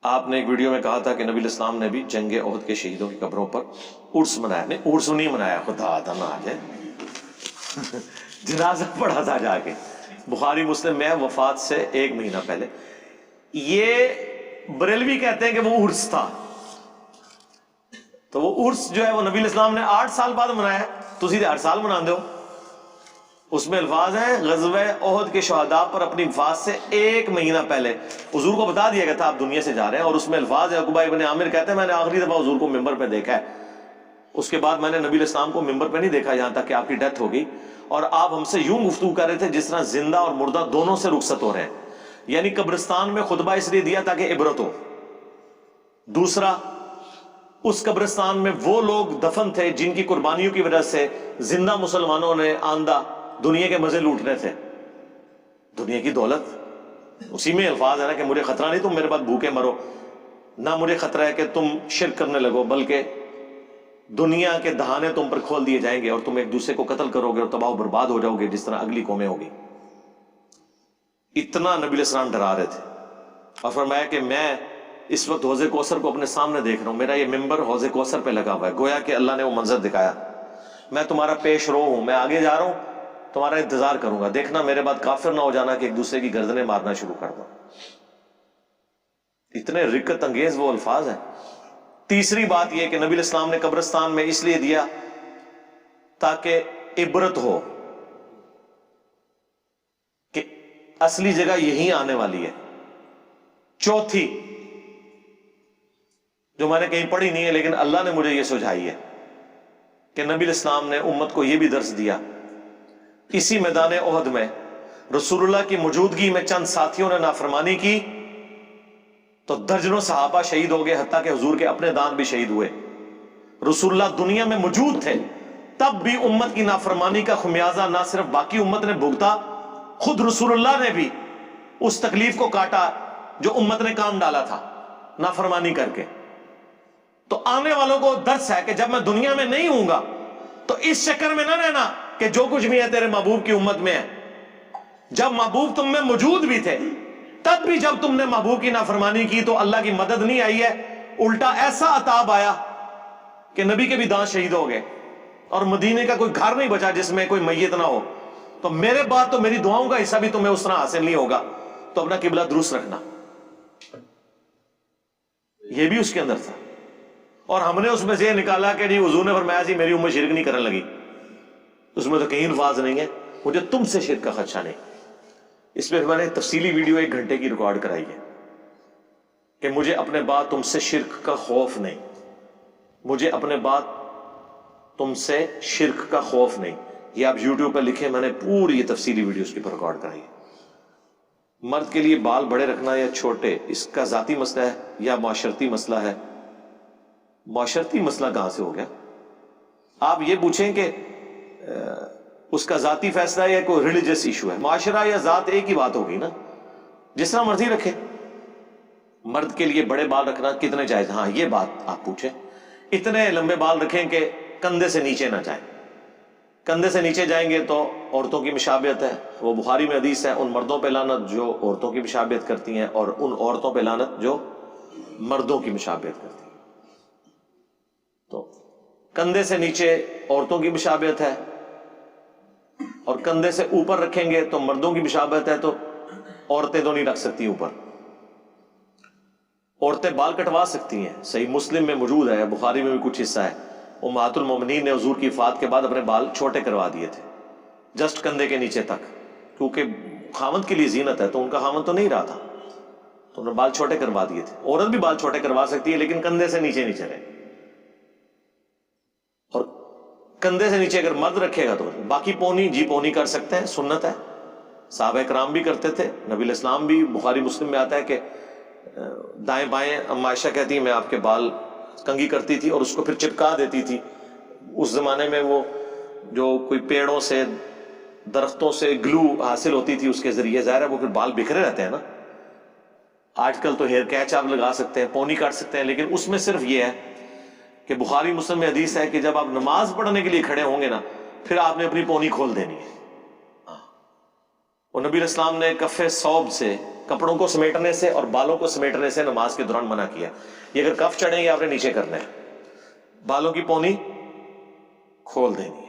آپ نے ایک ویڈیو میں کہا تھا کہ نبی الاسلام نے بھی جنگ احد کے شہیدوں کی قبروں پر عرس منایا. نہیں، عرس نہیں منایا، خدا تھا نہ آ جائے، جنازہ پڑھا تھا جا کے. بخاری مسلم میں وفات سے 1 مہینہ پہلے. یہ بریلوی کہتے ہیں کہ وہ عرس تھا، تو وہ عرس جو ہے وہ نبی الاسلام نے 8 سال بعد منایا. تسی ہر سال منا دو. اس میں الفاظ ہیں غزوہ احد کے شہداء پر اپنی وفات سے 1 مہینہ پہلے حضور کو بتا دیا گیا تھا آپ دنیا سے جا رہے ہیں. اور اس میں الفاظ ہے، عقبہ ابن عامر کہتے ہیں میں نے آخری دفعہ حضور کو ممبر پہ دیکھا ہے، اس کے بعد میں نے نبی علیہ السلام کو ممبر پہ نہیں دیکھا یہاں تک کہ آپ کی ڈیتھ ہو گئی. اور آپ ہم سے یوں گفتگو کر رہے تھے جس طرح زندہ اور مردہ دونوں سے رخصت ہو رہے ہیں. یعنی قبرستان میں خطبہ اس لیے دیا تاکہ عبرت ہو. دوسرا، اس قبرستان میں وہ لوگ دفن تھے جن کی قربانیوں کی وجہ سے زندہ مسلمانوں نے آندہ دنیا کے مزے لوٹنے تھے، دنیا کی دولت. اسی میں الفاظ ہے نا کہ مجھے خطرہ نہیں تم میرے بعد بھوکے مرو، نہ مجھے خطرہ ہے کہ تم شرک کرنے لگو، بلکہ دنیا کے دہانے تم پر کھول دیے جائیں گے اور تم ایک دوسرے کو قتل کرو گے اور تباہ و برباد ہو جاؤ گے جس طرح اگلی قومیں ہوگی. اتنا نبی علیہ السلام ڈرا رہے تھے. اور فرمایا کہ میں اس وقت حوض کوثر کو اپنے سامنے دیکھ رہا ہوں، میرا یہ ممبر حوض کوثر پہ لگا ہوا ہے. گویا کہ اللہ نے وہ منظر دکھایا، میں تمہارا پیش رو ہوں، میں آگے جا رہا ہوں، تمہارا انتظار کروں گا، دیکھنا میرے بعد کافر نہ ہو جانا کہ ایک دوسرے کی گردنیں مارنا شروع کر دو. اتنے رقت انگیز وہ الفاظ ہیں. تیسری بات یہ کہ نبی علیہ السلام نے قبرستان میں اس لیے دیا تاکہ عبرت ہو کہ اصلی جگہ یہی آنے والی ہے. چوتھی جو میں نے کہیں پڑھی نہیں ہے لیکن اللہ نے مجھے یہ سجھائی ہے کہ نبی علیہ السلام نے امت کو یہ بھی درس دیا. اسی میدان احد میں رسول اللہ کی موجودگی میں چند ساتھیوں نے نافرمانی کی تو درجنوں صحابہ شہید ہو گئے، حتیٰ کہ حضور کے اپنے دان بھی شہید ہوئے. رسول اللہ دنیا میں موجود تھے تب بھی امت کی نافرمانی کا خمیازہ نہ صرف باقی امت نے بھگتا، خود رسول اللہ نے بھی اس تکلیف کو کاٹا جو امت نے کام ڈالا تھا نافرمانی کر کے. تو آنے والوں کو درس ہے کہ جب میں دنیا میں نہیں ہوں گا تو اس چکر میں نہ رہنا کہ جو کچھ بھی ہے تیرے محبوب کی امت میں ہے. جب محبوب تم میں موجود بھی تھے تب بھی جب تم نے محبوب کی نافرمانی کی تو اللہ کی مدد نہیں آئی ہے، الٹا ایسا عذاب آیا کہ نبی کے بھی دانت شہید ہو گئے اور مدینے کا کوئی گھر نہیں بچا جس میں کوئی میت نہ ہو. تو میرے بعد تو میری دعاؤں کا حصہ بھی تمہیں اس طرح حاصل نہیں ہوگا، تو اپنا قبلہ درست رکھنا. یہ بھی اس کے اندر تھا. اور ہم نے اس میں سے یہ نکالا کہ نہیں، حضور نے فرمایا جی میری امت شرک نہیں کرنے لگی، اس میں تو کہیں الفاظ نہیں ہے مجھے تم سے شرک کا خدشہ نہیں. اس میں میں نے تفصیلی ویڈیو 1 گھنٹے کی ریکارڈ کرائی ہے کہ مجھے اپنے بعد تم سے شرک کا خوف نہیں، مجھے اپنے بعد تم سے شرک کا خوف نہیں. یہ آپ یوٹیوب پہ لکھیں، میں نے پوری یہ تفصیلی ویڈیو اس کی پر ریکارڈ کرائی ہے. مرد کے لیے بال بڑے رکھنا یا چھوٹے، اس کا ذاتی مسئلہ ہے یا معاشرتی مسئلہ ہے؟ معاشرتی مسئلہ کہاں سے ہو گیا؟ آپ یہ پوچھیں کہ اس کا ذاتی فیصلہ ہے یا کوئی ریلیجس ایشو ہے. معاشرہ یا ذات ایک ہی بات ہوگی نا، جس طرح مرضی رکھے. مرد کے لیے بڑے بال رکھنا کتنے جائز؟ ہاں یہ بات آپ پوچھیں. اتنے لمبے بال رکھیں کہ کندھے سے نیچے نہ جائیں. کندھے سے نیچے جائیں گے تو عورتوں کی مشابہت ہے، وہ بخاری میں حدیث ہے، ان مردوں پہ لعنت جو عورتوں کی مشابہت کرتی ہیں اور ان عورتوں پہ لعنت جو مردوں کی مشابہت کرتی ہیں. تو کندھے سے نیچے عورتوں کی مشابہت ہے اور کندھے سے اوپر رکھیں گے تو مردوں کی مشابہت ہے. تو عورتیں تو نہیں رکھ سکتی اوپر. عورتیں بال کٹوا سکتی ہیں، صحیح مسلم میں موجود ہے، بخاری میں بھی کچھ حصہ ہے. امہات المومنین نے حضور کی وفات کے بعد اپنے بال چھوٹے کروا دیے تھے، جسٹ کندھے کے نیچے تک، کیونکہ خامند کے لیے زینت ہے تو ان کا خامند تو نہیں رہا تھا، تو انہوں نے بال چھوٹے کروا دیے تھے. عورت بھی بال چھوٹے کروا سکتی ہے لیکن کندھے سے نیچے نہیں چلے. اور کندھے سے نیچے اگر مرد رکھے گا تو باقی پونی جی پونی کر سکتے ہیں، سنت ہے. صحابہ کرام بھی کرتے تھے، نبی علیہ السلام بھی. بخاری مسلم میں آتا ہے کہ دائیں بائیں اما عائشہ کہتی ہیں میں آپ کے بال کنگھی کرتی تھی اور اس کو پھر چپکا دیتی تھی. اس زمانے میں وہ جو کوئی پیڑوں سے درختوں سے گلو حاصل ہوتی تھی اس کے ذریعے، ظاہر ہے وہ پھر بال بکھرے رہتے ہیں نا. آج کل تو ہیئر کیچ آپ لگا سکتے ہیں، پونی کاٹ سکتے ہیں، لیکن اس میں صرف یہ ہے کہ بخاری مسلم میں حدیث ہے کہ جب آپ نماز پڑھنے کے لیے کھڑے ہوں گے نا پھر آپ نے اپنی پونی کھول دینی ہے. اور نبی علیہ السلام نے کف ثوب سے کپڑوں کو سمیٹنے سے اور بالوں کو سمیٹنے سے نماز کے دوران منع کیا. یہ اگر کف چڑھیں گے آپ نے نیچے کرنا ہے, بالوں کی پونی کھول دینی ہے.